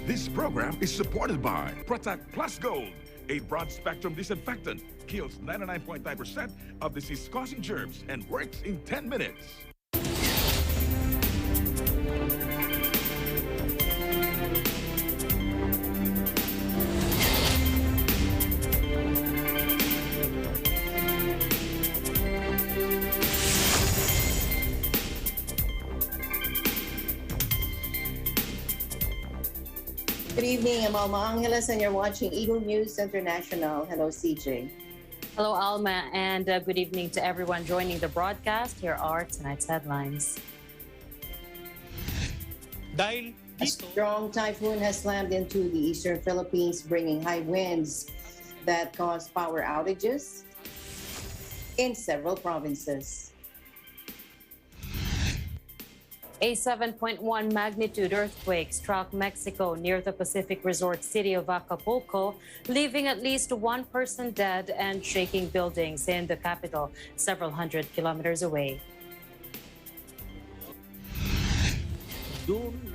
This program is supported by Protect Plus Gold, a broad-spectrum disinfectant, kills 99.9% of disease-causing germs and works in 10 minutes. Good evening, I'm Alma Angeles, and you're watching Eagle News International. Hello, CJ. Hello, Alma, and good evening to everyone joining the broadcast. Here are tonight's headlines. A strong typhoon has slammed into the eastern Philippines, bringing high winds that caused power outages in several provinces. A 7.1 magnitude earthquake struck Mexico near the Pacific resort city of Acapulco, leaving at least one person dead and shaking buildings in the capital several hundred kilometers away.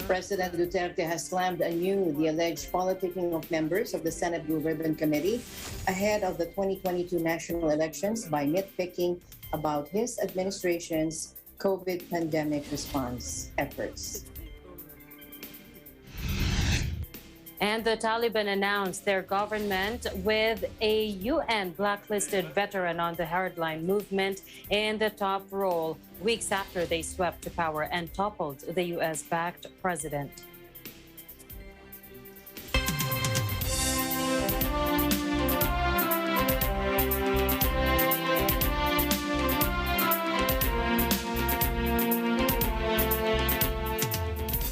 President Duterte has slammed anew the alleged politicking of members of the Senate Blue Ribbon Committee ahead of the 2022 national elections by nitpicking about his administration's COVID pandemic response efforts. And the Taliban announced their government with a UN blacklisted veteran on the hardline movement in the top role, weeks after they swept to power and toppled the US-backed president.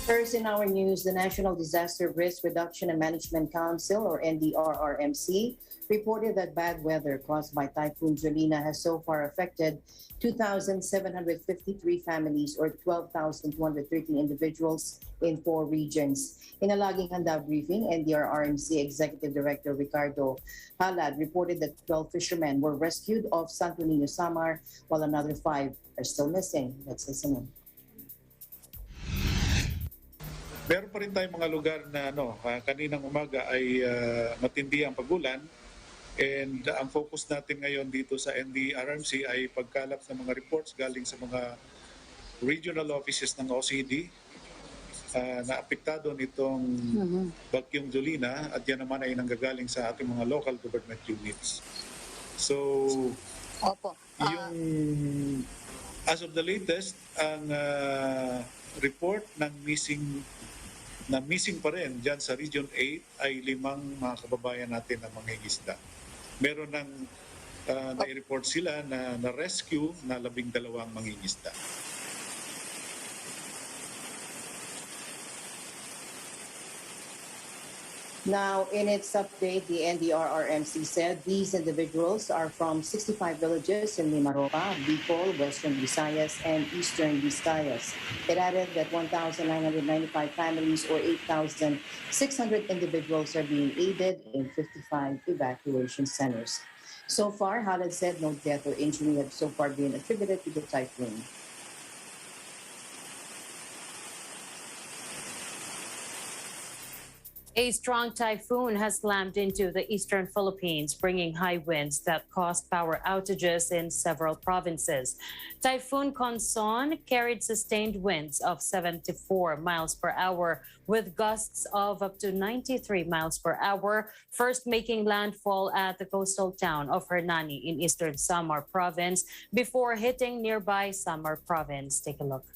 First in our news, the National Disaster Risk Reduction and Management Council, or NDRRMC, reported that bad weather caused by Typhoon Jolina has so far affected 2,753 families or 12,213 individuals in 4 regions. In a Laging Handa briefing, NDRRMC Executive Director Ricardo Halad reported that 12 fishermen were rescued off Santo Niño, Samar, while another 5 are still missing. Let's listen in. Meron pa rin tayong mga lugar na kaninang umaga ay matindi ang pagulan, and ang focus natin ngayon dito sa NDRRMC ay pagkalap ng mga reports galing sa mga regional offices ng OCD na apektado nitong bagyong Jolina, at yan naman ay nanggagaling sa ating mga local government units. So, yung as of the latest, ang report ng missing pa rin dyan sa Region 8 ay 5 mga kababayan natin na mangingisda. Meron ng na-report sila na rescue na 12 mangingisda. Now, in its update, the NDRRMC said these individuals are from 65 villages in Mimaropa, Bicol, Western Visayas, and Eastern Visayas. It added that 1,995 families or 8,600 individuals are being aided in 55 evacuation centers. So far, Halad said no death or injury have so far been attributed to the typhoon. A strong typhoon has slammed into the eastern Philippines, bringing high winds that caused power outages in several provinces. Typhoon Conson carried sustained winds of 74 miles per hour with gusts of up to 93 miles per hour, first making landfall at the coastal town of Hernani in eastern Samar province before hitting nearby Samar province. Take a look.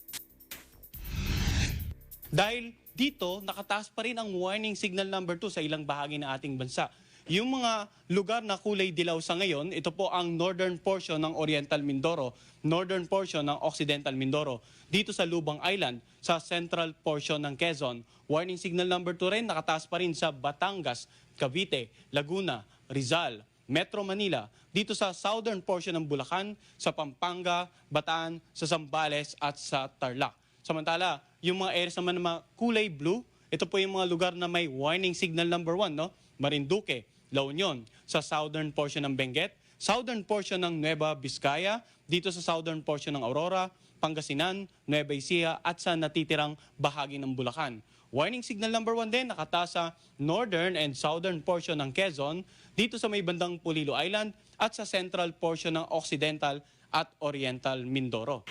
Dahil dito, nakataas pa rin ang warning signal number 2 sa ilang bahagi ng ating bansa. Yung mga lugar na kulay dilaw sa ngayon, ito po ang northern portion ng Oriental Mindoro, northern portion ng Occidental Mindoro. Dito sa Lubang Island, sa central portion ng Quezon, warning signal number 2 rin, nakataas pa rin sa Batangas, Cavite, Laguna, Rizal, Metro Manila, dito sa southern portion ng Bulacan, sa Pampanga, Bataan, sa Zambales at sa Tarlac. Samantala, yung mga areas naman na kulay blue, ito po yung mga lugar na may warning signal number 1, no? Marinduque, La Union, sa southern portion ng Benguet, southern portion ng Nueva Vizcaya, dito sa southern portion ng Aurora, Pangasinan, Nueva Ecija at sa natitirang bahagi ng Bulacan. Warning signal number 1 din nakataas sa northern and southern portion ng Quezon, dito sa may bandang Pulilo Island at sa central portion ng Occidental at Oriental Mindoro.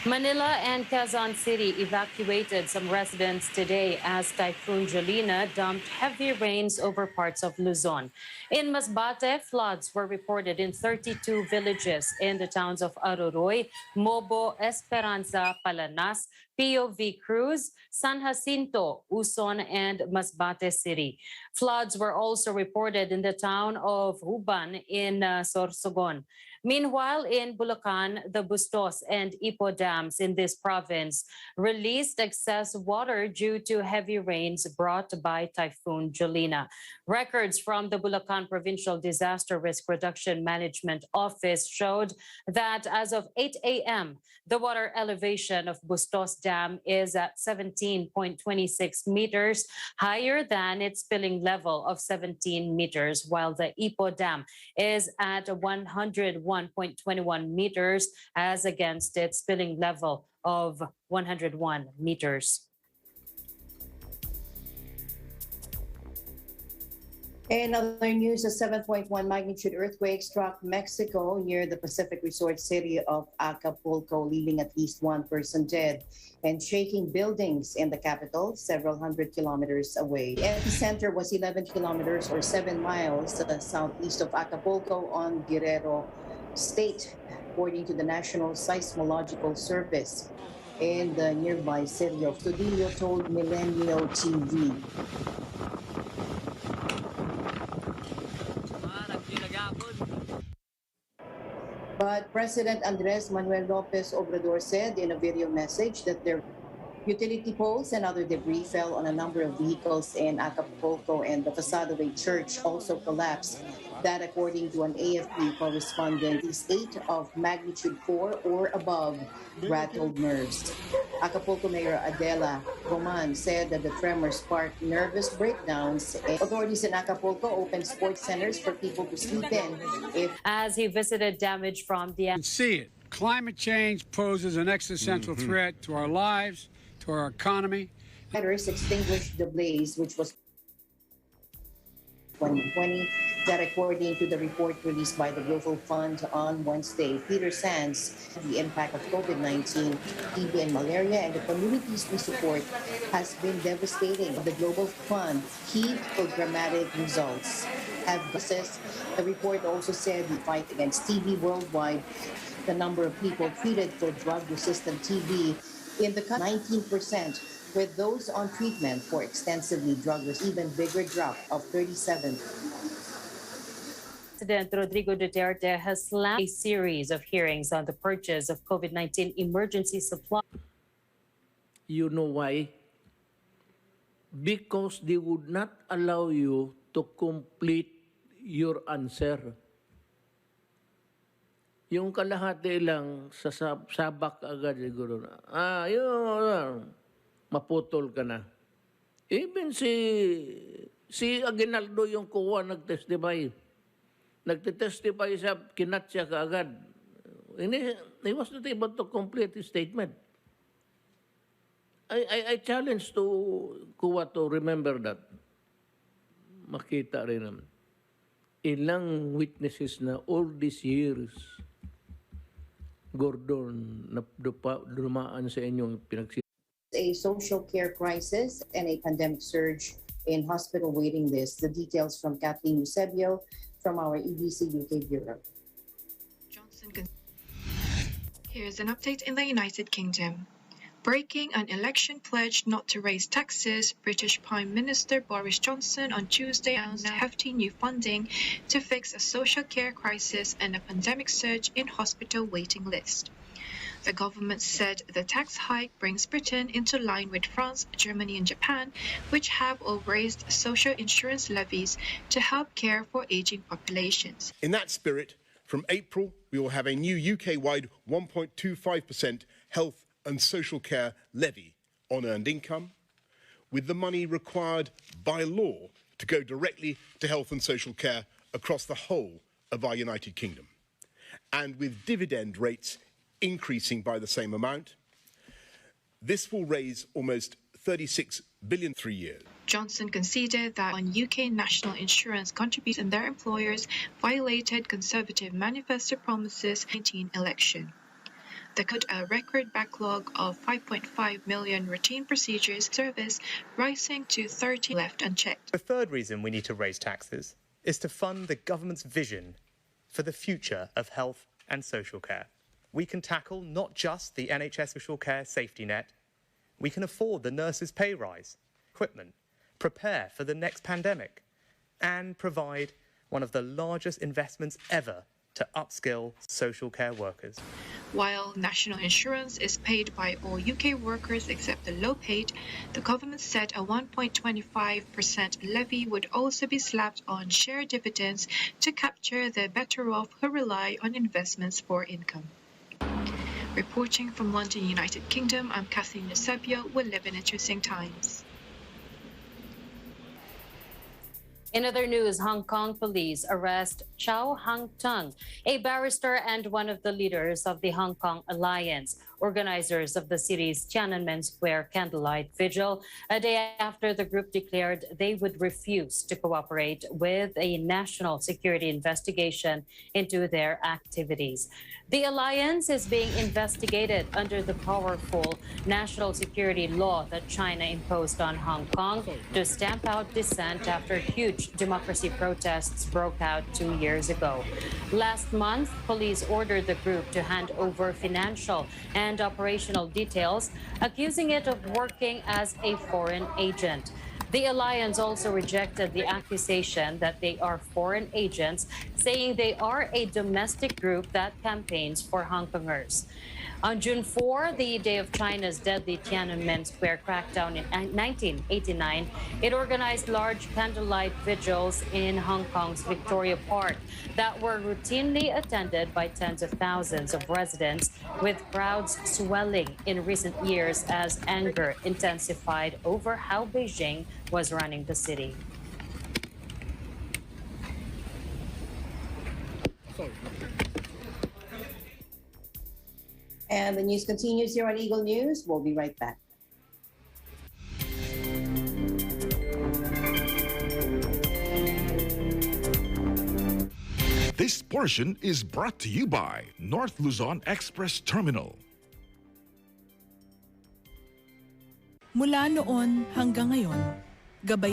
Manila and Quezon City evacuated some residents today as Typhoon Jolina dumped heavy rains over parts of Luzon. In Masbate, floods were reported in 32 villages in the towns of Aroroy, Mobo, Esperanza, Palanas, POV Cruz, San Jacinto, Uson, and Masbate City. Floods were also reported in the town of Huban in Sorsogon. Meanwhile, in Bulacan, the Bustos and Ipo dams in this province released excess water due to heavy rains brought by Typhoon Jolina. Records from the Bulacan Provincial Disaster Risk Reduction Management Office showed that as of 8 a.m., the water elevation of Bustos Dam is at 17.26 meters, higher than its spilling level of 17 meters, while the Ipo Dam is at 101.21 meters as against its spilling level of 101 meters. In other news, a 7.1 magnitude earthquake struck Mexico near the Pacific resort city of Acapulco, leaving at least one person dead and shaking buildings in the capital several hundred kilometers away. The epicenter was 11 kilometers or 7 miles southeast of Acapulco on Guerrero State, according to the National Seismological Service. In the nearby city of Tudillo told Milenio TV. But President Andres Manuel Lopez Obrador said in a video message that their utility poles and other debris fell on a number of vehicles in Acapulco, and the facade of a church also collapsed. That, according to an AFP correspondent, is 8 of magnitude 4 or above rattled nerves. Acapulco Mayor Adela Roman said that the tremors sparked nervous breakdowns. Authorities in Acapulco opened sports centers for people to sleep in. As he visited damage from the... You can see it. Climate change poses an existential threat to our lives, to our economy. Fighters extinguished the blaze, which was 2020. That, according to the report released by the Global Fund on Wednesday, Peter Sands, the impact of COVID-19, TB and malaria, and the communities we support has been devastating. The Global Fund key programmatic results have assessed. The report also said the fight against TB worldwide, the number of people treated for drug-resistant TB in the country, 19%, with those on treatment for extensively drug-resistant, even bigger drop of 37%. President Rodrigo Duterte has slammed a series of hearings on the purchase of COVID-19 emergency supply. You know why? Because they would not allow you to complete your answer. Yung kalahati lang sa sabak agad siguro na. Yun, maputol ka na. Even si Aguinaldo yung kuha nag-testify. Nagtitestify siya, kinat siya kaagad. He was not able to complete his statement. I challenge to Kuwa to remember that. Makita rin naman. Ilang witnesses na all these years, Gordon, na dumaan sa inyong pinagsisimula. A social care crisis and a pandemic surge in hospital waiting lists. The details from Kathleen Eusebio from our EBC UK Bureau. Here's an update in the United Kingdom. Breaking an election pledge not to raise taxes, British Prime Minister Boris Johnson on Tuesday announced hefty new funding to fix a social care crisis and a pandemic surge in hospital waiting lists. The government said the tax hike brings Britain into line with France, Germany and Japan, which have all raised social insurance levies to help care for aging populations. In that spirit, from April, we will have a new UK-wide 1.25% health and social care levy on earned income, with the money required by law to go directly to health and social care across the whole of our United Kingdom, and with dividend rates increasing by the same amount. This will raise almost 36 billion 3 years. Johnson conceded that on UK national insurance contributions and their employers violated Conservative manifesto promises in the 2019 election. There could a record backlog of 5.5 million routine procedures service, rising to 30 left unchecked. The third reason we need to raise taxes is to fund the government's vision for the future of health and social care. We can tackle not just the NHS social care safety net, we can afford the nurses' pay rise, equipment, prepare for the next pandemic, and provide one of the largest investments ever to upskill social care workers. While national insurance is paid by all UK workers except the low-paid, the government said a 1.25% levy would also be slapped on share dividends to capture the better off who rely on investments for income. Reporting from London, United Kingdom, I'm Kathleen Eusebio with Live in Interesting Times. In other news, Hong Kong police arrest Chao Tang, a barrister and one of the leaders of the Hong Kong Alliance, organizers of the city's Tiananmen Square candlelight vigil, a day after the group declared they would refuse to cooperate with a national security investigation into their activities. The alliance is being investigated under the powerful national security law that China imposed on Hong Kong to stamp out dissent after huge democracy protests broke out 2 years ago. Last month, police ordered the group to hand over financial and operational details, accusing it of working as a foreign agent. The alliance also rejected the accusation that they are foreign agents, saying they are a domestic group that campaigns for Hong Kongers. On June 4, the day of China's deadly Tiananmen Square crackdown in 1989, it organized large candlelight vigils in Hong Kong's Victoria Park that were routinely attended by tens of thousands of residents, with crowds swelling in recent years as anger intensified over how Beijing was running the city. And the news continues here on Eagle News. We'll be right back. This portion is brought to you by North Luzon Express Terminal. Mula noon hanggang ngayon, gabay